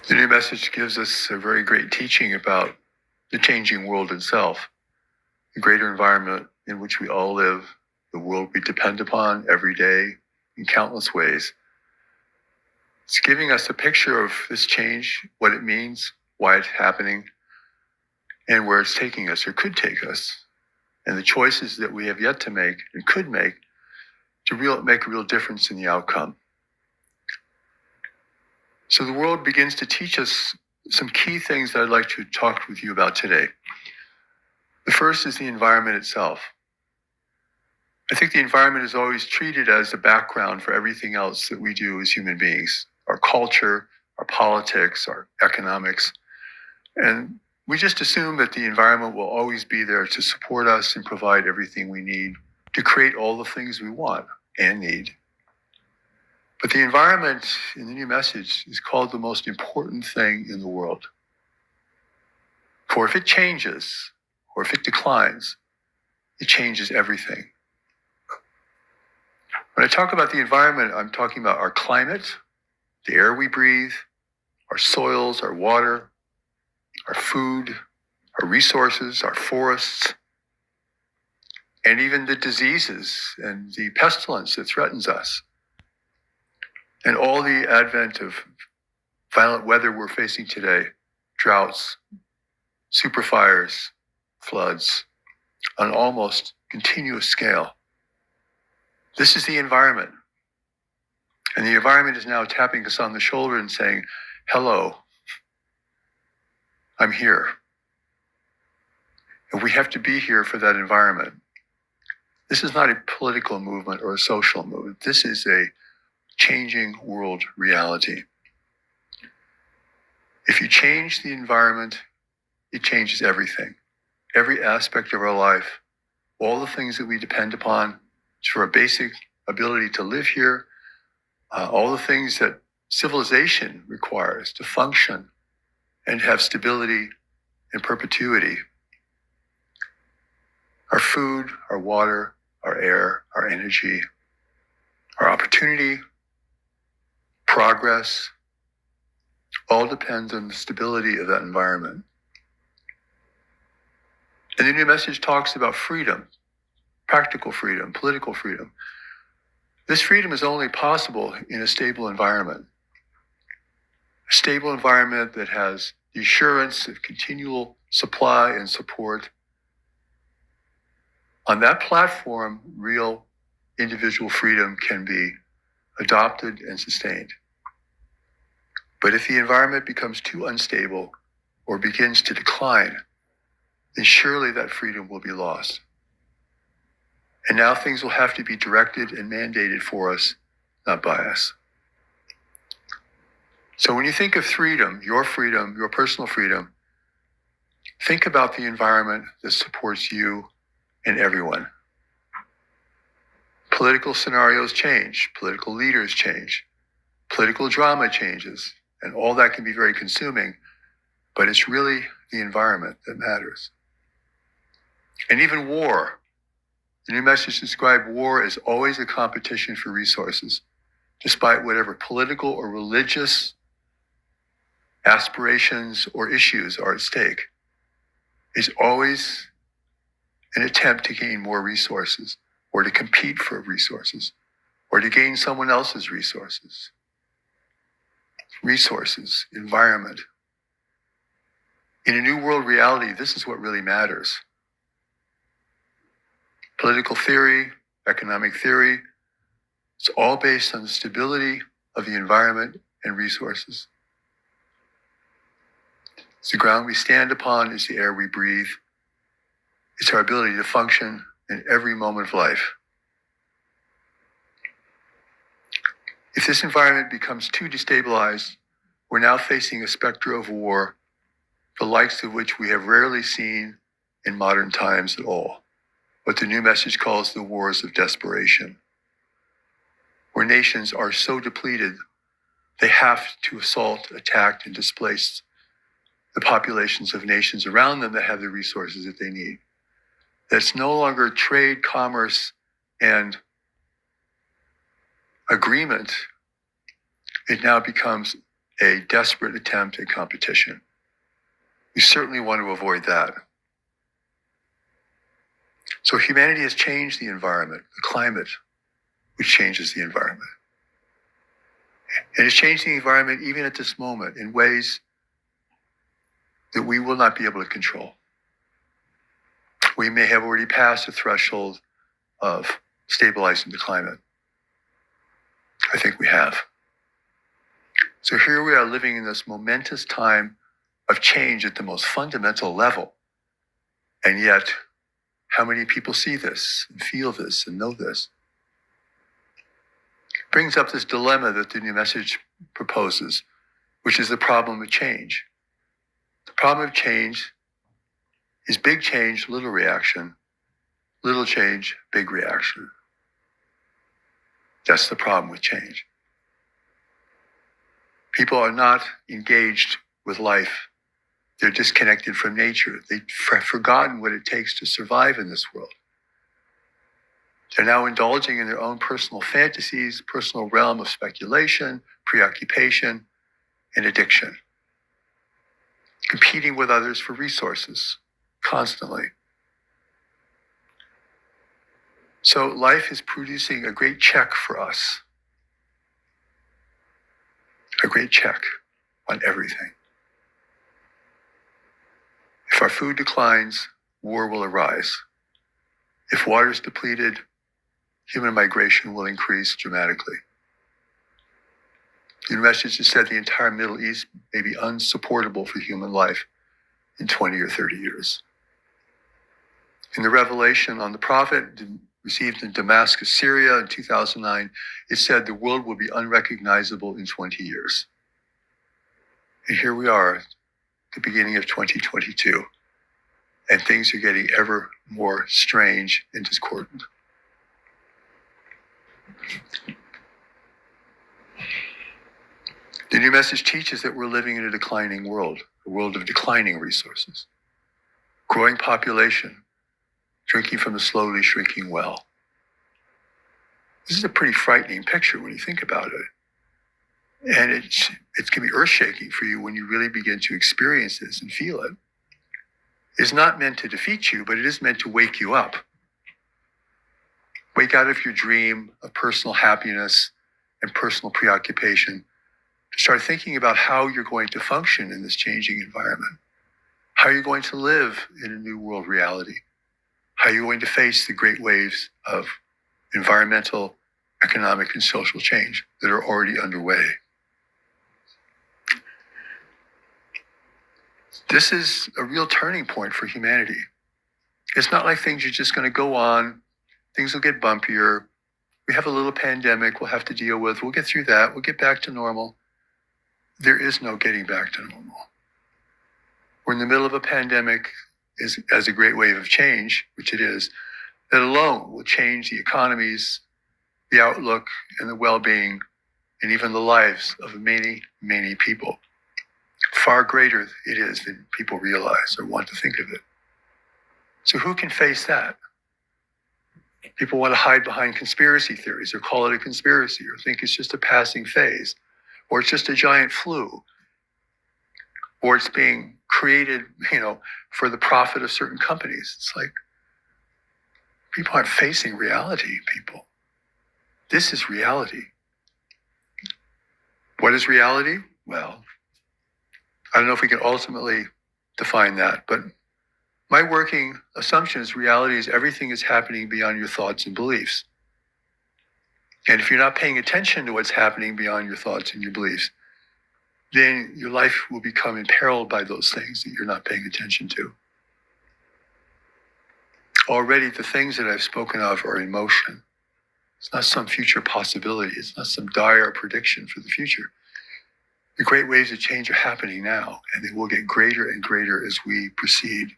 The new message gives us a very great teaching about the changing world itself, the greater environment in which we all live, the world we depend upon every day in countless ways. It's giving us a picture of this change, what it means, why it's happening, and where it's taking us or could take us, and the choices that we have yet to make and could make to make a real difference in the outcome. So the world begins to teach us some key things that I'd like to talk with you about today. The first is the environment itself. I think the environment is always treated as the background for everything else that we do as human beings, our culture, our politics, our economics. And we just assume that the environment will always be there to support us and provide everything we need to create all the things we want and need. But the environment in the new message is called the most important thing in the world. For if it changes, or if it declines, it changes everything. When I talk about the environment, I'm talking about our climate, the air we breathe, our soils, our water, our food, our resources, our forests, and even the diseases and the pestilence that threatens us. And all the advent of violent weather we're facing today, droughts, superfires, floods, on an almost continuous scale. This is the environment. And the environment is now tapping us on the shoulder and saying, hello, I'm here. And we have to be here for that environment. This is not a political movement or a social movement. This is a changing world reality. If you change the environment, it changes everything. Every aspect of our life, all the things that we depend upon for our basic ability to live here, all the things that civilization requires to function and have stability and perpetuity. Our food, our water, our air, our energy, our opportunity, progress, all depends on the stability of that environment. And the new message talks about freedom, practical freedom, political freedom. This freedom is only possible in a stable environment. A stable environment that has the assurance of continual supply and support. On that platform, real individual freedom can be adopted and sustained. But if the environment becomes too unstable or begins to decline, then surely that freedom will be lost. And now things will have to be directed and mandated for us, not by us. So when you think of freedom, your personal freedom, think about the environment that supports you and everyone. Political scenarios change, political leaders change, political drama changes, and all that can be very consuming, but it's really the environment that matters. And even war. The new message described war as always a competition for resources, despite whatever political or religious aspirations or issues are at stake. It's always an attempt to gain more resources, or to compete for resources, or to gain someone else's resources. Resources, environment. In a new world reality, this is what really matters. Political theory, economic theory, it's all based on the stability of the environment and resources. It's the ground we stand upon, it's the air we breathe. It's our ability to function in every moment of life. If this environment becomes too destabilized, we're now facing a specter of war, the likes of which we have rarely seen in modern times at all. What the new message calls the wars of desperation, where nations are so depleted, they have to assault, attack, and displace the populations of nations around them that have the resources that they need. That's no longer trade, commerce, and agreement. It now becomes a desperate attempt at competition. We certainly want to avoid that. So humanity has changed the environment, the climate, which changes the environment. And it's changed the environment even at this moment in ways that we will not be able to control. We may have already passed the threshold of stabilizing the climate. I think we have. So here we are living in this momentous time of change at the most fundamental level. And yet, how many people see this and feel this and know this? Brings up this dilemma that the new message proposes, which is the problem of change. The problem of change is big change, little reaction, little change, big reaction. That's the problem with change. People are not engaged with life. They're disconnected from nature. They've forgotten what it takes to survive in this world. They're now indulging in their own personal fantasies, personal realm of speculation, preoccupation, and addiction. Competing with others for resources constantly. So life is producing a great check for us. A great check on everything. If our food declines, war will arise. If water is depleted, human migration will increase dramatically. The message has said the entire Middle East may be unsupportable for human life in 20 or 30 years. In the revelation on the prophet received in Damascus, Syria in 2009, it said the world will be unrecognizable in 20 years. And here we are, at the beginning of 2022, and things are getting ever more strange and discordant. The new message teaches that we're living in a declining world, a world of declining resources, growing population, drinking from a slowly shrinking well. This is a pretty frightening picture when you think about it. And it can be earth-shaking for you when you really begin to experience this and feel it. It's not meant to defeat you, but it is meant to wake you up. Wake out of your dream of personal happiness and personal preoccupation to start thinking about how you're going to function in this changing environment. How you're going to live in a new world reality. How you're going to face the great waves of environmental, economic, and social change that are already underway. This is a real turning point for humanity. It's not like things are just going to go on. Things will get bumpier. We have a little pandemic we'll have to deal with. We'll get through that. We'll get back to normal. There is no getting back to normal. We're in the middle of a pandemic as a great wave of change, which it is, that alone will change the economies, the outlook, and the well-being, and even the lives of many, many people. Far greater it is than people realize or want to think of it. So who can face that? People want to hide behind conspiracy theories or call it a conspiracy or think it's just a passing phase or it's just a giant flu or it's being created, for the profit of certain companies. It's like people aren't facing reality, people. This is reality. What is reality? Well, I don't know if we can ultimately define that, but my working assumption is reality is everything is happening beyond your thoughts and beliefs. And if you're not paying attention to what's happening beyond your thoughts and your beliefs, then your life will become imperiled by those things that you're not paying attention to. Already the things that I've spoken of are in motion. It's not some future possibility. It's not some dire prediction for the future. The great waves of change are happening now, and they will get greater and greater as we proceed